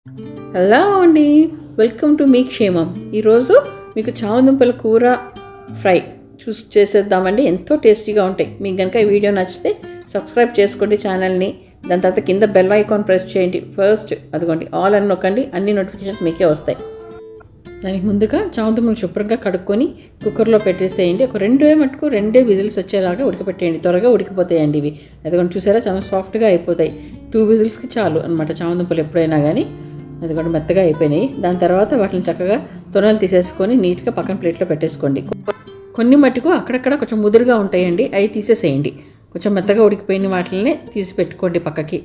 Hello అండి, welcome to me క్షేమం. ఈరోజు మీకు చామదుంపల కూర ఫ్రై చేసేద్దామండి. ఎంతో టేస్టీగా ఉంటాయి. మీకు కనుక ఈ వీడియో నచ్చితే సబ్స్క్రైబ్ చేసుకోండి ఛానల్ని. దాని తర్వాత కింద బెల్ ఐకాన్ ప్రెస్ చేయండి. ఫస్ట్ అదిగోండి ఆల్ అని నొక్కండి, అన్ని నోటిఫికేషన్స్ మీకే వస్తాయి. దానికి ముందుగా చామదుంపలు శుభ్రంగా కడుక్కొని కుక్కర్లో పెట్టేసేయండి. ఒక రెండే విజిల్స్ వచ్చేలాగా ఉడకపెట్టేయండి. త్వరగా ఉడికిపోతాయండి ఇవి. అదిగోండి చూసారా, చాలా సాఫ్ట్గా అయిపోతాయి. 2 విజిల్స్కి చాలు అనమాట చామదుంపలు ఎప్పుడైనా కానీ. అది కూడా మెత్తగా అయిపోయినాయి. దాని తర్వాత వాటిని చక్కగా తొనలు తీసేసుకొని నీట్గా పక్కన ప్లేట్లో పెట్టేసుకోండి. కొన్ని మట్టుకు అక్కడక్కడ కొంచెం ముదురుగా ఉంటాయండి, అవి తీసేసేయండి. కొంచెం మెత్తగా ఉడికిపోయిన వాటిని తీసి పెట్టుకోండి పక్కకి.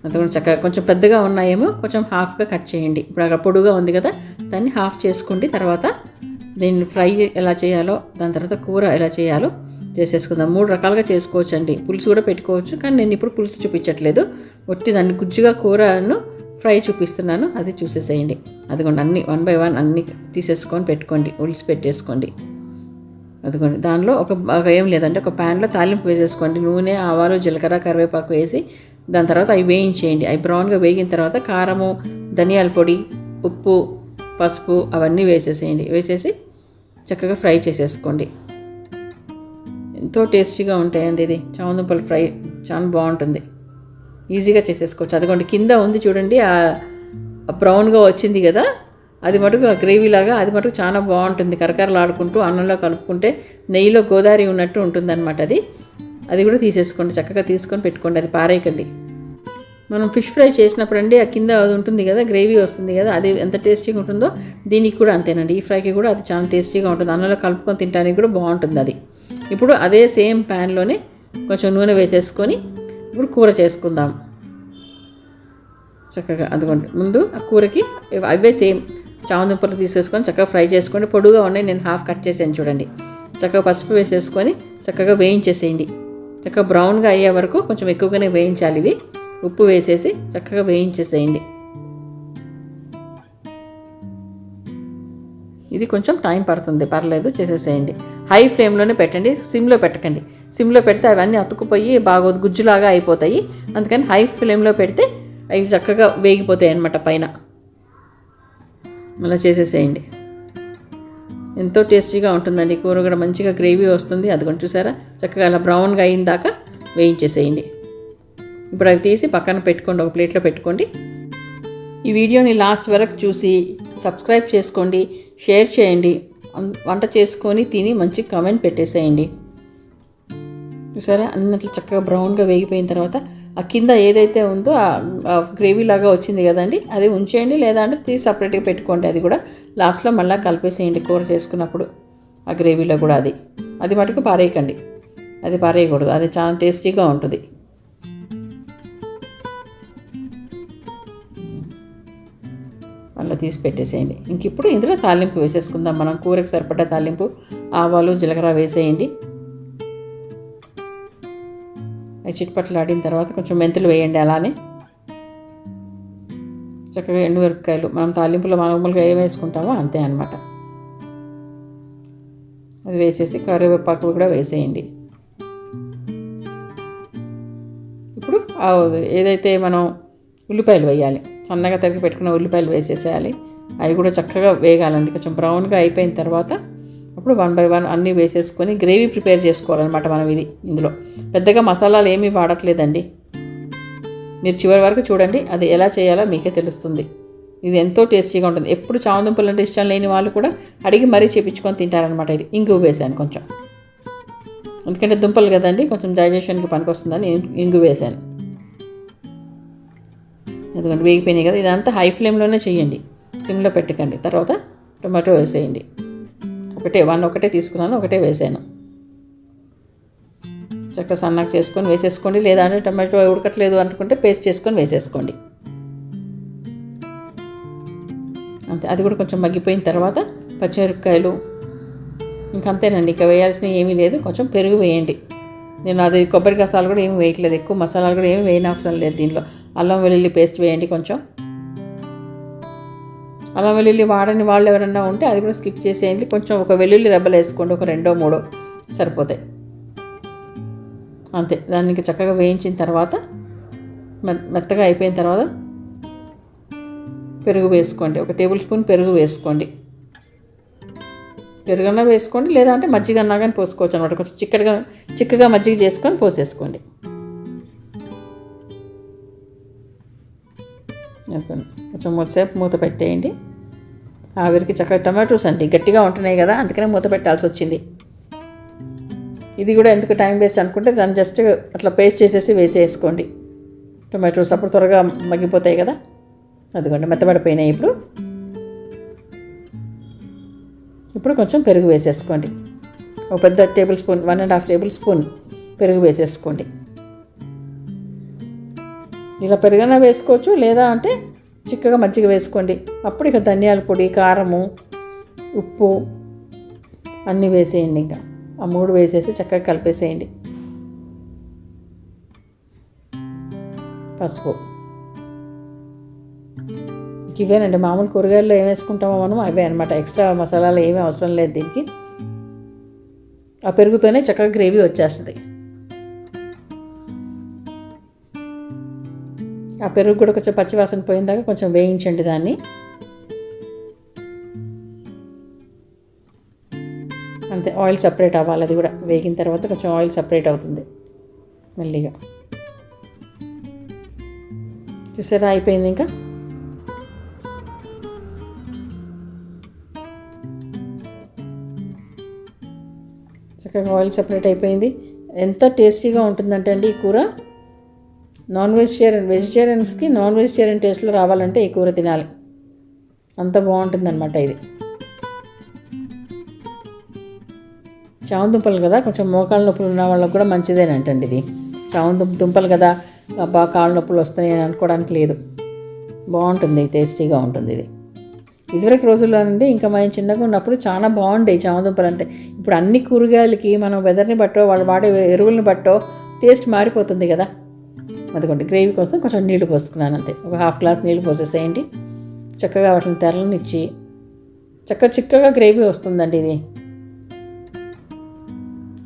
అది కూడా చక్కగా కొంచెం పెద్దగా ఉన్నాయేమో కొంచెం హాఫ్గా కట్ చేయండి. ఇప్పుడు అక్కడ పొడుగా ఉంది కదా, దాన్ని హాఫ్ చేసుకోండి. తర్వాత దీన్ని ఫ్రై ఎలా చేయాలో, దాని తర్వాత కూర ఎలా చేయాలో చేసేసుకుందాం. 3 రకాలుగా చేసుకోవచ్చు అండి. పులుసు కూడా పెట్టుకోవచ్చు, కానీ నేను ఇప్పుడు పులుసు చూపించట్లేదు. ఒట్టి దాన్ని గుజ్జుగా కూరను ఫ్రై చూపిస్తున్నాను, అది చూసేసేయండి. అదిగోండి అన్నీ 1 బై 1 అన్నీ తీసేసుకొని పెట్టుకోండి, ఉల్లిసి పెట్టేసుకోండి. అదిగోండి దానిలో ఏం లేదంటే ఒక ప్యాన్లో తాలింపు వేసేసుకోండి. నూనె, ఆవాలు, జీలకర్ర, కరివేపాకు వేసి దాని తర్వాత అవి వేయించేయండి. అవి బ్రౌన్గా వేగిన తర్వాత కారము, ధనియాల పొడి, ఉప్పు, పసుపు అవన్నీ వేసేసేయండి. వేసేసి చక్కగా ఫ్రై చేసేసుకోండి. ఎంతో టేస్టీగా ఉంటాయండి. ఇది చామదుంపల ఫ్రై చాలా బాగుంటుంది, ఈజీగా చేసేసుకోవచ్చు. అదిగోండి కింద ఉంది చూడండి, బ్రౌన్గా వచ్చింది కదా, అది మటుకు గ్రేవీ లాగా, అది మటుకు చాలా బాగుంటుంది. కరకరలాడుకుంటూ అన్నంలో కలుపుకుంటే నెయ్యిలో గోదావరి ఉన్నట్టు ఉంటుందన్నమాట. అది కూడా తీసేసుకోండి, చక్కగా తీసుకొని పెట్టుకోండి. అది పారేయకండి. మనం ఫిష్ ఫ్రై చేసినప్పుడు అండి ఆ కింద అది ఉంటుంది కదా, గ్రేవీ వస్తుంది కదా, అది ఎంత టేస్టీగా ఉంటుందో దీనికి కూడా అంతేనండి. ఈ ఫ్రైకి కూడా అది చాలా టేస్టీగా ఉంటుంది. అన్నంలో కలుపుకొని తినడానికి కూడా బాగుంటుంది అది. ఇప్పుడు అదే సేమ్ ప్యాన్లోనే కొంచెం నూనె వేసేసుకొని ఇప్పుడు కూర చేసుకుందాం చక్కగా. అదిగోండి ముందు ఆ కూరకి అవే సేమ్ చామదుంపలు తీసేసుకొని చక్కగా ఫ్రై చేసుకోండి. పొడుగా ఉన్నాయి, నేను హాఫ్ కట్ చేసాను చూడండి. చక్కగా పసుపు వేసేసుకొని చక్కగా వేయించేసేయండి. చక్కగా బ్రౌన్గా అయ్యే వరకు కొంచెం ఎక్కువగానే వేయించాలి ఇవి. ఉప్పు వేసేసి చక్కగా వేయించేసేయండి. ఇది కొంచెం టైం పడుతుంది, పర్లేదు, చేసేసేయండి. హై ఫ్లేమ్లోనే పెట్టండి, సిమ్లో పెట్టకండి. సిమ్లో పెడితే అవన్నీ అతుక్కుపోయి బాగోదు, గుజ్జులాగా అయిపోతాయి. అందుకని హై ఫ్లేమ్లో పెడితే అవి చక్కగా వేగిపోతాయి అన్నమాట పైన. అలా చేసేసేయండి. ఎంతో టేస్టీగా ఉంటుందండి. కూర కూడా మంచిగా గ్రేవీ వస్తుంది. అదిగోండి చూసారా, చక్కగా అలా బ్రౌన్గా అయిన దాకా వేయించేసేయండి. ఇప్పుడు అవి తీసి పక్కన పెట్టుకోండి, ఒక ప్లేట్లో పెట్టుకోండి. ఈ వీడియోని లాస్ట్ వరకు చూసి సబ్స్క్రైబ్ చేసుకోండి, షేర్ చేయండి. వంట చేసుకొని తిని మంచి కామెంట్ పెట్టేసేయండి. చూసారా, అన్నట్లు చక్కగా బ్రౌన్గా వేగిపోయిన తర్వాత ఆ కింద ఏదైతే ఉందో ఆ గ్రేవీ లాగా వచ్చింది కదండి, అది ఉంచేయండి. లేదా అంటే తీసి సపరేట్గా పెట్టుకోండి. అది కూడా లాస్ట్లో మళ్ళీ కలిపేసేయండి కూర చేసుకున్నప్పుడు ఆ గ్రేవీలో కూడా. అది మటుకు పారేయకండి, అది పారేయకూడదు. అది చాలా టేస్టీగా ఉంటుంది. అలా తీసి పెట్టేసేయండి. ఇంక ఇప్పుడు ఇందులో తాలింపు వేసేసుకుందాం. మనం కూరకు సరిపడ్డ తాలింపు, ఆవాలు, జీలకర్ర వేసేయండి. అవి చిట్పట్లు ఆడిన తర్వాత కొంచెం మెంతులు వేయండి. అలానే చక్కగా ఎండుమిరపకాయలు, మనం తాలింపులో మామూలుగా ఏం వేసుకుంటామో అంతే అనమాట. అది వేసేసి కరివేపాకు కూడా వేసేయండి. ఇప్పుడు ఏదైతే మనం ఉల్లిపాయలు వేయాలి, సన్నగా తరిగి పెట్టుకున్న ఉల్లిపాయలు వేసేసేయాలి. అవి కూడా చక్కగా వేగాలండి. కొంచెం బ్రౌన్గా అయిపోయిన తర్వాత అప్పుడు 1 బై 1 అన్నీ వేసేసుకొని గ్రేవీ ప్రిపేర్ చేసుకోవాలన్నమాట మనం. ఇందులో పెద్దగా మసాలాలు ఏమీ వాడట్లేదండి. మీరు చివరి వరకు చూడండి, అది ఎలా చేయాలో మీకే తెలుస్తుంది. ఇది ఎంతో టేస్టీగా ఉంటుంది. ఎప్పుడు చామదుంపలు అంటే ఇష్టం లేని వాళ్ళు కూడా అడిగి మరీ చేపించుకొని తింటారనమాట. ఇంగు వేసాను కొంచెం, ఎందుకంటే దుంపలు కదండి, కొంచెం డైజెషన్కి పనికొస్తుందని ఇంగు వేసాను. ఎందుకంటే వేగిపోయినాయి కదా, ఇదంతా హై ఫ్లేమ్లోనే చేయండి, సిమ్లో పెట్టకండి. తర్వాత టొమాటో వేసేయండి. ఒకటే తీసుకున్నాను, ఒకటే వేసాను. చక్కగా సన్నగా చేసుకొని వేసేసుకోండి. లేదా అంటే టొమాటో ఉడకట్లేదు అనుకుంటే పేస్ట్ చేసుకొని వేసేసుకోండి అంతే. అది కూడా కొంచెం మగ్గిపోయిన తర్వాత పచ్చిమిరపకాయలు, ఇంకంతేనండి. ఇంకా వేయాల్సినవి ఏమీ లేదు. కొంచెం పెరుగు వేయండి. నేను అది కొబ్బరి గసాలు కూడా ఏమి వేయట్లేదు, ఎక్కువ మసాలాలు కూడా ఏమి వేయనవసరం లేదు. దీనిలో అల్లం వెల్లుల్లి పేస్ట్ వేయండి. కొంచెం అల్లం వెల్లుల్లి వాడని వాళ్ళు ఎవరన్నా ఉంటే అది కూడా స్కిప్ చేసేయండి. కొంచెం ఒక వెల్లుల్లి రెబ్బలు వేసుకోండి, ఒక 2-3 సరిపోతాయి అంతే. దానికి చక్కగా వేయించిన తర్వాత మెత్తగా అయిపోయిన తర్వాత పెరుగు వేసుకోండి, 1 టేబుల్ స్పూన్ పెరుగు వేసుకోండి. పెరుగన్నా వేసుకోండి, లేదా అంటే మజ్జిగ అన్నా కానీ పోసుకోవచ్చు అనమాట. కొంచెం చిక్కగా మజ్జిగ చేసుకొని పోసేసుకోండి. కొంచెం సేపు మూత పెట్టేయండి. ఆవిరికి చక్కగా టమాటోస్ అండి గట్టిగా ఉంటున్నాయి కదా, అందుకనే మూత పెట్టాల్సి వచ్చింది. ఇది కూడా ఎందుకు టైం వేస్ట్ అనుకుంటే దాన్ని జస్ట్ అట్లా పేస్ట్ చేసేసి వేసేసుకోండి. టొమాటోస్ అప్పుడు త్వరగా మగ్గిపోతాయి కదా. అదిగోండి మెత్తబడిపోయినాయి. ఇప్పుడు కొంచెం పెరుగు వేసేసుకోండి. ఒక పెద్ద టేబుల్ స్పూన్, 1.5 టేబుల్ స్పూన్ పెరుగు వేసేసుకోండి. ఇలా పెరుగైనా వేసుకోవచ్చు, లేదా అంటే చిక్కగా మజ్జిగ వేసుకోండి. అప్పుడు ఇక ధనియాల పొడి, కారము, ఉప్పు అన్నీ వేసేయండి. ఇంకా ఆ 3 వేసేసి చక్కగా కలిపేసేయండి. పసుపు, ఇవేనండి మామూలు కూరగాయల్లో ఏం వేసుకుంటామో మనం అవే అనమాట. ఎక్స్ట్రా మసాలాలు ఏమీ అవసరం లేదు దీనికి. ఆ పెరుగుతోనే చక్కగా గ్రేవీ వచ్చేస్తుంది. ఆ పెరుగు కూడా కొంచెం పచ్చివాసన పోయిందాక కొంచెం వేయించండి దాన్ని. అంతే, ఆయిల్ సపరేట్ అవ్వాలి. అది కూడా వేగిన తర్వాత కొంచెం ఆయిల్ సపరేట్ అవుతుంది మెల్లిగా. చూసారా, అయిపోయింది. ఇంకా చక్కగా ఆయిల్ సపరేట్ అయిపోయింది. ఎంత టేస్టీగా ఉంటుందంటే అండి ఈ కూర, వెజిటేరియన్స్కి నాన్ వెజిటేరియన్ టేస్ట్లో రావాలంటే ఈ కూర తినాలి, అంత బాగుంటుందన్నమాట ఇది. చామదుంపలు కదా, కొంచెం మోకాళ్ళ నొప్పులు ఉన్న వాళ్ళకి కూడా మంచిదేనంటండి ఇది. దుంపలు కదా, బాగా కాళ్ళ నొప్పులు వస్తాయి అని అనుకోవడానికి లేదు, బాగుంటుంది, టేస్టీగా ఉంటుంది ఇది. ఇదివరకు రోజుల్లో నుండి ఇంకా మనం చిన్నగా ఉన్నప్పుడు చాలా బాగుండేవి చామదుంపలు అంటే. ఇప్పుడు అన్ని కూరగాయలకి మనం వెదర్ని బట్టో వాళ్ళు వాడే ఎరువులను బట్టో టేస్ట్ మారిపోతుంది కదా. అదిగోండి గ్రేవీ కోసం కొంచెం నీళ్లు పోసుకున్నాను అంతే. ఒక 1/2 గ్లాస్ నీళ్ళు పోసేసేయండి. చక్కగా వాటిని తెరలనిచ్చి చిక్కగా గ్రేవీ వస్తుందండి ఇది.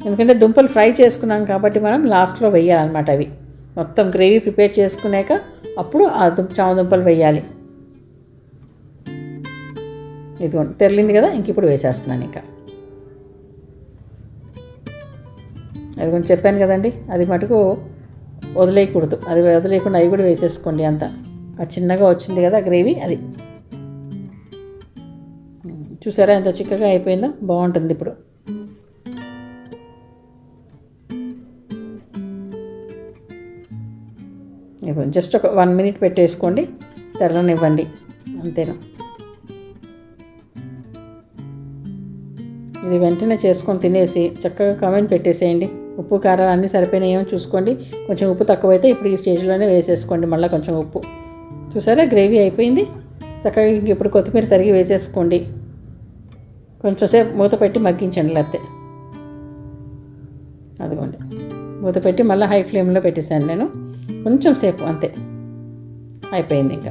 ఎందుకంటే దుంపలు ఫ్రై చేసుకున్నాం కాబట్టి మనం లాస్ట్లో వేయాలన్నమాట. అవి మొత్తం గ్రేవీ ప్రిపేర్ చేసుకున్నాక అప్పుడు ఆ చామదుంపలు వేయాలి. ఇదిగోండి తెరలింది కదా, ఇంక ఇప్పుడు వేసేస్తున్నాను. ఇంకా అది కొంచెం చెప్పాను కదండి, అది మటుకు వదిలేయకూడదు. అది వదిలేయకుండా అవి కూడా వేసేసుకోండి. అంతా అది చిన్నగా వచ్చింది కదా గ్రేవీ, అది చూసారా ఎంత చిక్కగా అయిపోయిందో, బాగుంటుంది. ఇప్పుడు జస్ట్ ఒక 1 మినిట్ పెట్టేసుకోండి, తెరలనివ్వండి, అంతేనా. ఇది వెంటనే చేసుకొని తినేసి చక్కగా కామెంట్ పెట్టేసేయండి. ఉప్పు కారాలు అన్నీ సరిపోయినాయేమో చూసుకోండి. కొంచెం ఉప్పు తక్కువైతే ఇప్పుడు ఈ స్టేజ్లోనే వేసేసుకోండి మళ్ళీ కొంచెం ఉప్పు. చూసారా గ్రేవీ అయిపోయింది. చక్కగా ఇప్పుడు కొత్తిమీర తరిగి వేసేసుకోండి. కొంచెంసేపు మూత పెట్టి మగ్గించండి. లేకపోతే అదిగోండి మూత పెట్టి మళ్ళీ హై ఫ్లేమ్లో పెట్టేశాను నేను. కొంచెం సేపు అంతే, అయిపోయింది. ఇంకా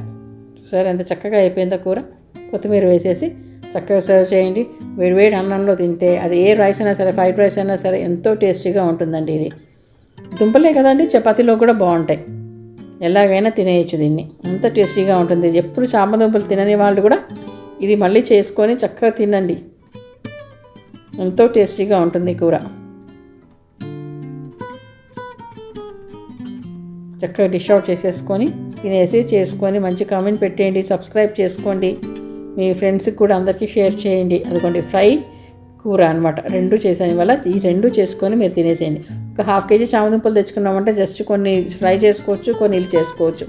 చూసారా ఎంత చక్కగా అయిపోయిందో కూర. కొత్తిమీర వేసేసి చక్కగా సర్వ్ చేయండి. వేడివేడి అన్నంలో తింటే అది ఏ రైస్ అయినా సరే, ఫ్రైడ్ రైస్ అయినా సరే ఎంతో టేస్టీగా ఉంటుందండి ఇది. దుంపలే కదండి, చపాతీలో కూడా బాగుంటాయి. ఎలాగైనా తినేయచ్చు దీన్ని, అంత టేస్టీగా ఉంటుంది. ఎప్పుడు చామదుంపలు తినని వాళ్ళు కూడా ఇది మళ్ళీ చేసుకొని చక్కగా తినండి, ఎంతో టేస్టీగా ఉంటుంది కూర. చక్కగా డిష్ అవుట్ చేసేసుకొని తినేసి చేసుకొని మంచి కామెంట్ పెట్టేయండి. సబ్స్క్రైబ్ చేసుకోండి, మీ ఫ్రెండ్స్కి కూడా అందరికీ షేర్ చేయండి. అదిగోండి ఫ్రై కూర అనమాట, 2 చేసాను ఇవాళ. ఈ 2 చేసుకొని మీరు తినేసేయండి. ఒక 1/2 కేజీ చామదుంపలు తెచ్చుకున్నామంటే జస్ట్ కొన్ని ఫ్రై చేసుకోవచ్చు, కొన్ని ఇల్లు చేసుకోవచ్చు.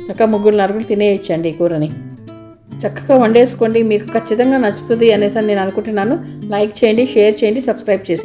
చక్కగా 3-4 తినేయచ్చండి ఈ కూరని. చక్కగా వండేసుకోండి, మీకు ఖచ్చితంగా నచ్చుతుంది అనేసి నేను అనుకుంటున్నాను. లైక్ చేయండి, షేర్ చేయండి, సబ్స్క్రైబ్ చేసేయండి.